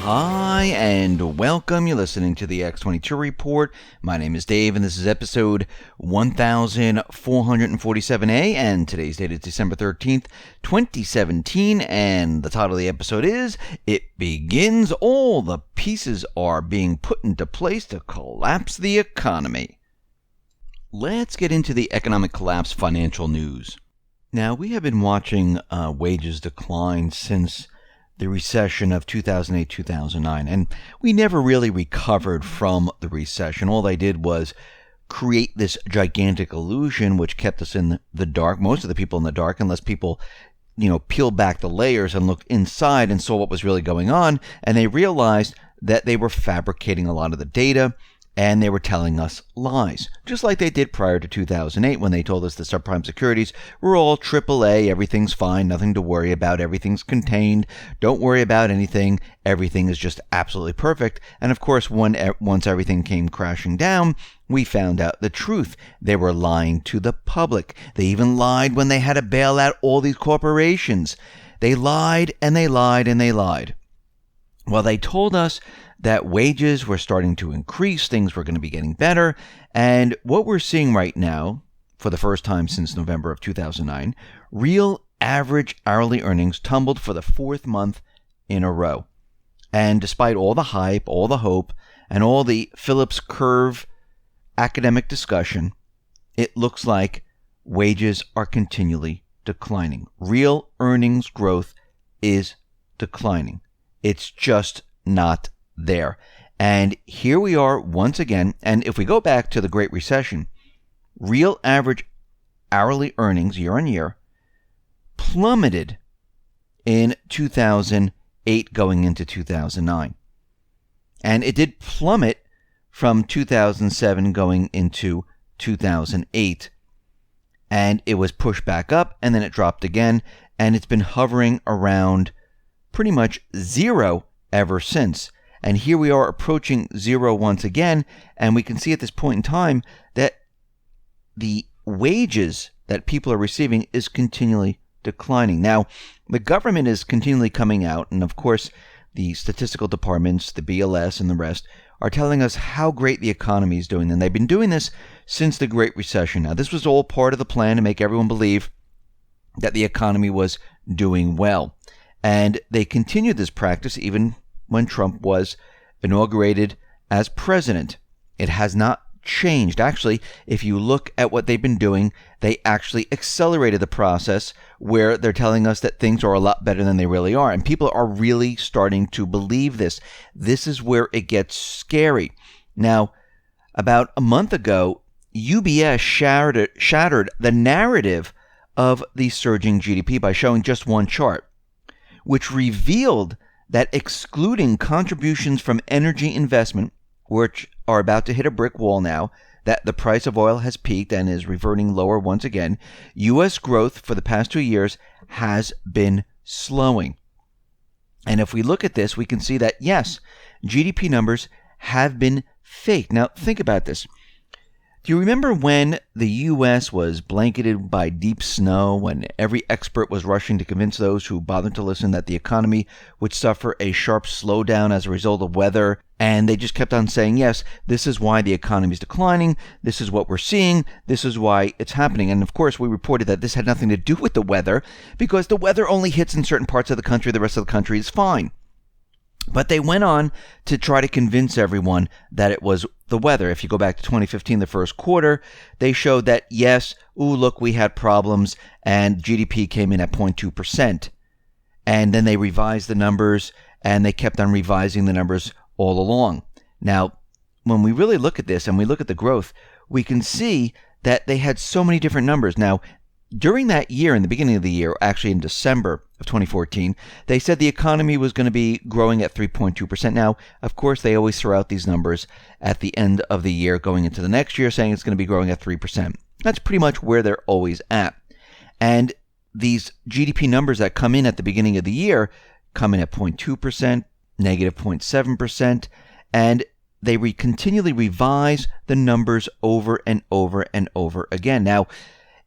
Hi, and welcome. You're listening to the X22 Report. My name is Dave, and this is episode 1447A, and today's date is December 13th, 2017, and the title of the episode is, It Begins. All the pieces are being put into place to collapse the economy. Let's get into the economic collapse financial news. Now, we have been watching wages decline since the recession of 2008-2009, and we never really recovered from the recession. All they did was create this gigantic illusion which kept us in the dark, most of the people in the dark, unless people, peeled back the layers and looked inside and saw what was really going on, and they realized that they were fabricating a lot of the data, and they were telling us lies, just like they did prior to 2008 when they told us the subprime securities were all AAA, everything's fine, nothing to worry about, everything's contained, don't worry about anything, everything is just absolutely perfect. And of course, once everything came crashing down, we found out the truth. They were lying to the public. They even lied when they had to bail out all these corporations. They lied and they lied and they lied. Well, they told us that wages were starting to increase, things were going to be getting better, and what we're seeing right now, for the first time since November of 2009, real average hourly earnings tumbled for the fourth month in a row. And despite all the hype, all the hope, and all the Phillips curve academic discussion, it looks like wages are continually declining. Real earnings growth is declining. It's just not there. And here we are once again, and if we go back to the Great Recession, real average hourly earnings year on year plummeted in 2008 going into 2009. And it did plummet from 2007 going into 2008. And it was pushed back up, and then it dropped again, and it's been hovering around pretty much zero ever since. And here we are approaching zero once again, and we can see at this point in time that the wages that people are receiving is continually declining. Now, the government is continually coming out, and of course, the statistical departments, the BLS, and the rest are telling us how great the economy is doing, and they've been doing this since the Great Recession. Now, this was all part of the plan to make everyone believe that the economy was doing well, and they continued this practice even when Trump was inaugurated as president. It has not changed. Actually, if you look at what they've been doing, they actually accelerated the process where they're telling us that things are a lot better than they really are. And people are really starting to believe this. This is where it gets scary. Now, about a month ago, UBS shattered the narrative of the surging GDP by showing just one chart, which revealed that excluding contributions from energy investment, which are about to hit a brick wall now, that the price of oil has peaked and is reverting lower once again, U.S. growth for the past 2 years has been slowing. And if we look at this, we can see that, yes, GDP numbers have been faked. Now, think about this. Do you remember when the U.S. was blanketed by deep snow, when every expert was rushing to convince those who bothered to listen that the economy would suffer a sharp slowdown as a result of weather, and they just kept on saying, yes, this is why the economy is declining, this is what we're seeing, this is why it's happening. And of course, we reported that this had nothing to do with the weather, because the weather only hits in certain parts of the country, the rest of the country is fine. But they went on to try to convince everyone that it was the weather. If you go back to 2015, the first quarter, they showed that, yes, look, we had problems, and GDP came in at 0.2%. And then they revised the numbers, and they kept on revising the numbers all along. Now, when we really look at this, and we look at the growth, we can see that they had so many different numbers. Now, during that year, in the beginning of the year, actually in December of 2014, they said the economy was going to be growing at 3.2%. Now, of course, they always throw out these numbers at the end of the year going into the next year, saying it's going to be growing at 3%. That's pretty much where they're always at. And these GDP numbers that come in at the beginning of the year come in at 0.2%, negative 0.7%, and they continually revise the numbers over and over and over again. Now,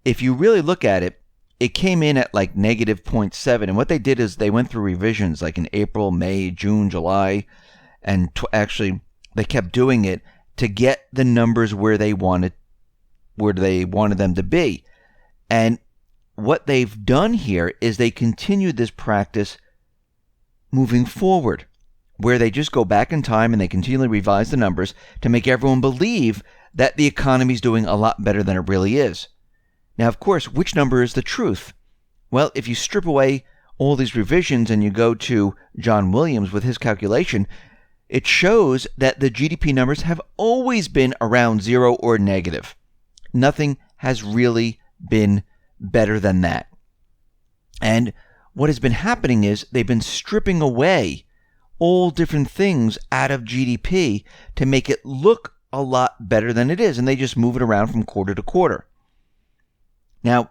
if you really look at it, it came in at like negative 0.7. And what they did is they went through revisions like in April, May, June, July, and actually they kept doing it to get the numbers where they wanted them to be. And what they've done here is they continued this practice moving forward, where they just go back in time and they continually revise the numbers to make everyone believe that the economy is doing a lot better than it really is. Now, of course, which number is the truth? Well, if you strip away all these revisions and you go to John Williams with his calculation, it shows that the GDP numbers have always been around zero or negative. Nothing has really been better than that. And what has been happening is they've been stripping away all different things out of GDP to make it look a lot better than it is, and they just move it around from quarter to quarter. Now,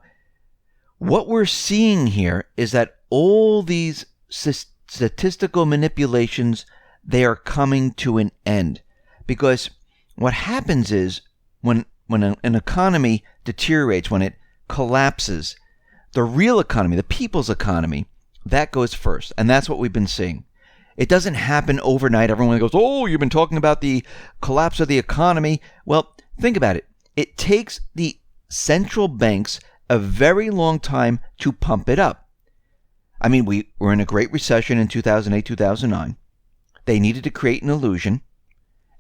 what we're seeing here is that all these statistical manipulations, they are coming to an end, because what happens is when an economy deteriorates, when it collapses, the real economy, the people's economy, that goes first, and that's what we've been seeing. It doesn't happen overnight. Everyone goes, oh, you've been talking about the collapse of the economy. Well, think about it. It takes the central banks a very long time to pump it up. I mean, we were in a great recession in 2008, 2009. They needed to create an illusion,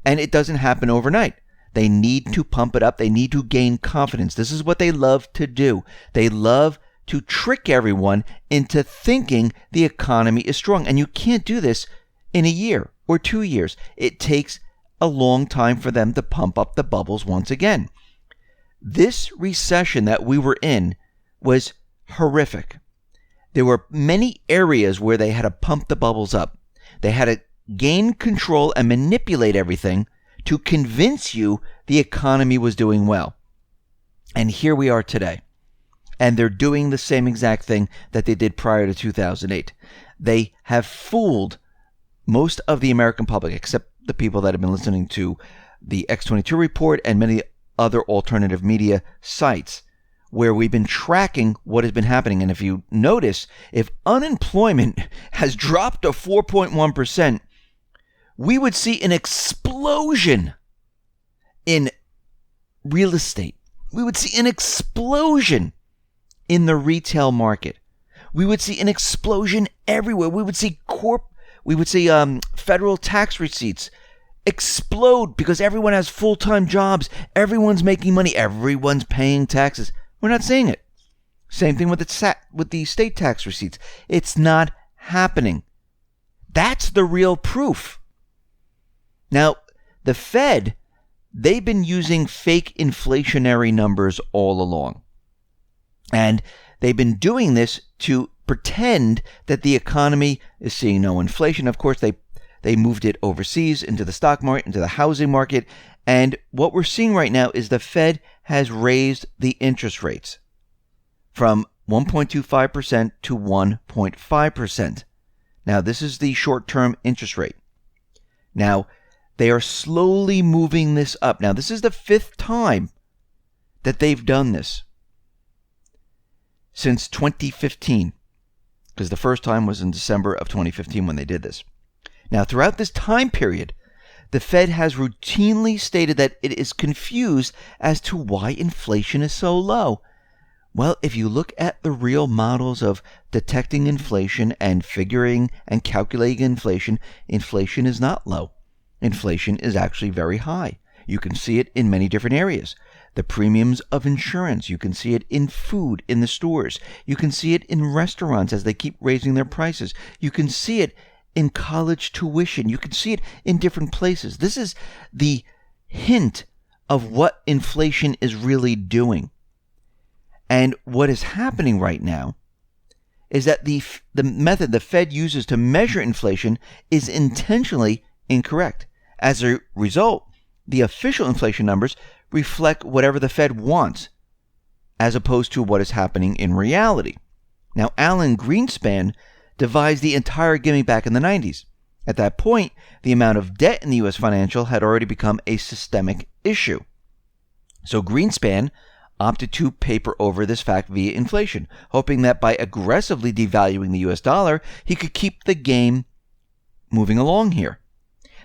and it doesn't happen overnight. They need to pump it up. They need to gain confidence. This is what they love to do. They love to trick everyone into thinking the economy is strong. And you can't do this in a year or 2 years. It takes a long time for them to pump up the bubbles once again. This recession that we were in was horrific. There were many areas where they had to pump the bubbles up. They had to gain control and manipulate everything to convince you the economy was doing well. And here we are today. And they're doing the same exact thing that they did prior to 2008. They have fooled most of the American public, except the people that have been listening to the X22 Report and many other alternative media sites, where we've been tracking what has been happening. And if you notice, if unemployment has dropped to 4.1%, we would see an explosion in real estate. We would see an explosion in the retail market. We would see an explosion everywhere. We would see federal tax receipts explode because everyone has full-time jobs. Everyone's making money. Everyone's paying taxes. We're not seeing it. Same thing with the state tax receipts. It's not happening. That's the real proof. Now, the Fed, they've been using fake inflationary numbers all along. And they've been doing this to pretend that the economy is seeing no inflation. Of course, they moved it overseas into the stock market, into the housing market. And what we're seeing right now is the Fed has raised the interest rates from 1.25% to 1.5%. Now, this is the short-term interest rate. Now, they are slowly moving this up. Now, this is the 5th time that they've done this since 2015, because the first time was in December of 2015 when they did this. Now, throughout this time period, the Fed has routinely stated that it is confused as to why inflation is so low. Well, if you look at the real models of detecting inflation and figuring and calculating inflation, inflation is not low. Inflation is actually very high. You can see it in many different areas. The premiums of insurance, you can see it in food in the stores. You can see it in restaurants as they keep raising their prices. You can see it in college tuition. You can see it in different places. This is the hint of what inflation is really doing. And what is happening right now is that the method the Fed uses to measure inflation is intentionally incorrect. As a result, the official inflation numbers reflect whatever the Fed wants, as opposed to what is happening in reality. Now, Alan Greenspan devised the entire gimmick back in the 90s. At that point, the amount of debt in the U.S. financial had already become a systemic issue. So Greenspan, opted to paper over this fact via inflation, hoping that by aggressively devaluing the US dollar, he could keep the game moving along here.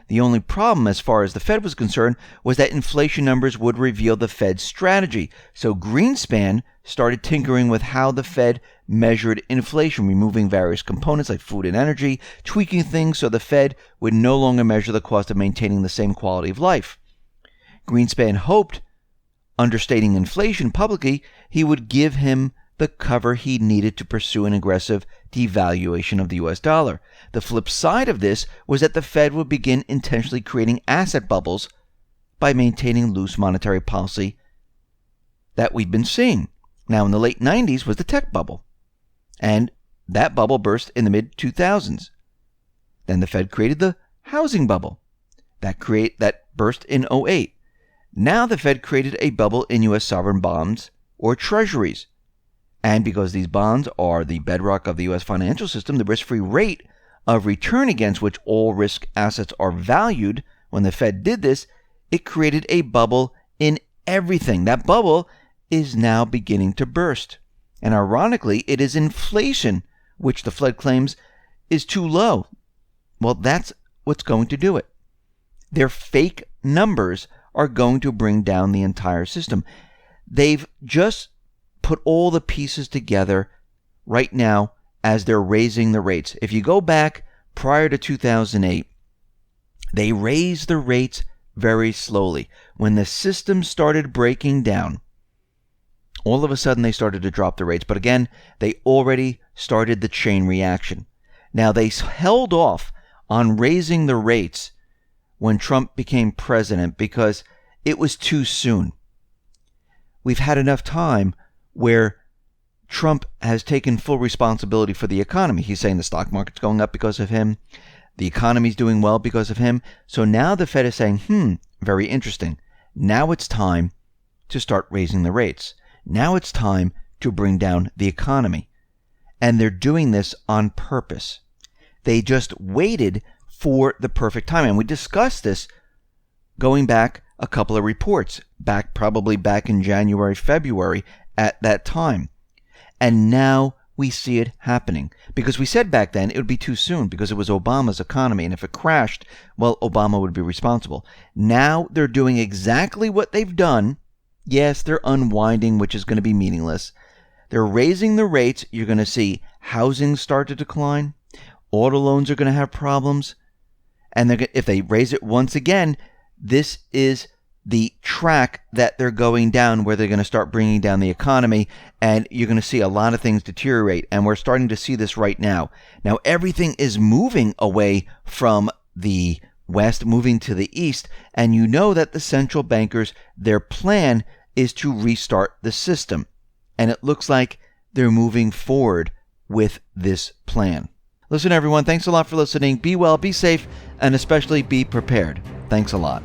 The only problem, as far as the Fed was concerned, was that inflation numbers would reveal the Fed's strategy. So Greenspan started tinkering with how the Fed measured inflation, removing various components like food and energy, tweaking things so the Fed would no longer measure the cost of maintaining the same quality of life. Greenspan hoped, understating inflation publicly, he would give him the cover he needed to pursue an aggressive devaluation of the US dollar. The flip side of this was that the Fed would begin intentionally creating asset bubbles by maintaining loose monetary policy that we'd been seeing. Now, in the late 90s was the tech bubble, and that bubble burst in the mid-2000s. Then the Fed created the housing bubble. That burst in 2008. Now the Fed created a bubble in U.S. sovereign bonds or treasuries. And because these bonds are the bedrock of the U.S. financial system, the risk-free rate of return against which all risk assets are valued, when the Fed did this, it created a bubble in everything. That bubble is now beginning to burst. And ironically, it is inflation, which the Fed claims is too low. Well, that's what's going to do it. Their fake numbers are going to bring down the entire system. They've just put all the pieces together right now as they're raising the rates. If you go back prior to 2008, they raised the rates very slowly. When the system started breaking down, all of a sudden they started to drop the rates. But again, they already started the chain reaction. Now, they held off on raising the rates when Trump became president because it was too soon. We've had enough time where Trump has taken full responsibility for the economy. He's saying the stock market's going up because of him. The economy's doing well because of him. So now the Fed is saying, very interesting. Now it's time to start raising the rates. Now it's time to bring down the economy. And they're doing this on purpose. They just waited for the perfect time. And we discussed this going back a couple of reports, probably back in January, February at that time. And now we see it happening. Because we said back then it would be too soon because it was Obama's economy. And if it crashed, well, Obama would be responsible. Now they're doing exactly what they've done. Yes, they're unwinding, which is going to be meaningless. They're raising the rates. You're going to see housing start to decline. Auto loans are going to have problems. And if they raise it once again, this is the track that they're going down where they're going to start bringing down the economy, and you're going to see a lot of things deteriorate. And we're starting to see this right now. Now, everything is moving away from the West, moving to the East. And you know that the central bankers, their plan is to restart the system. And it looks like they're moving forward with this plan. Listen, everyone, thanks a lot for listening. Be well, be safe, and especially be prepared. Thanks a lot.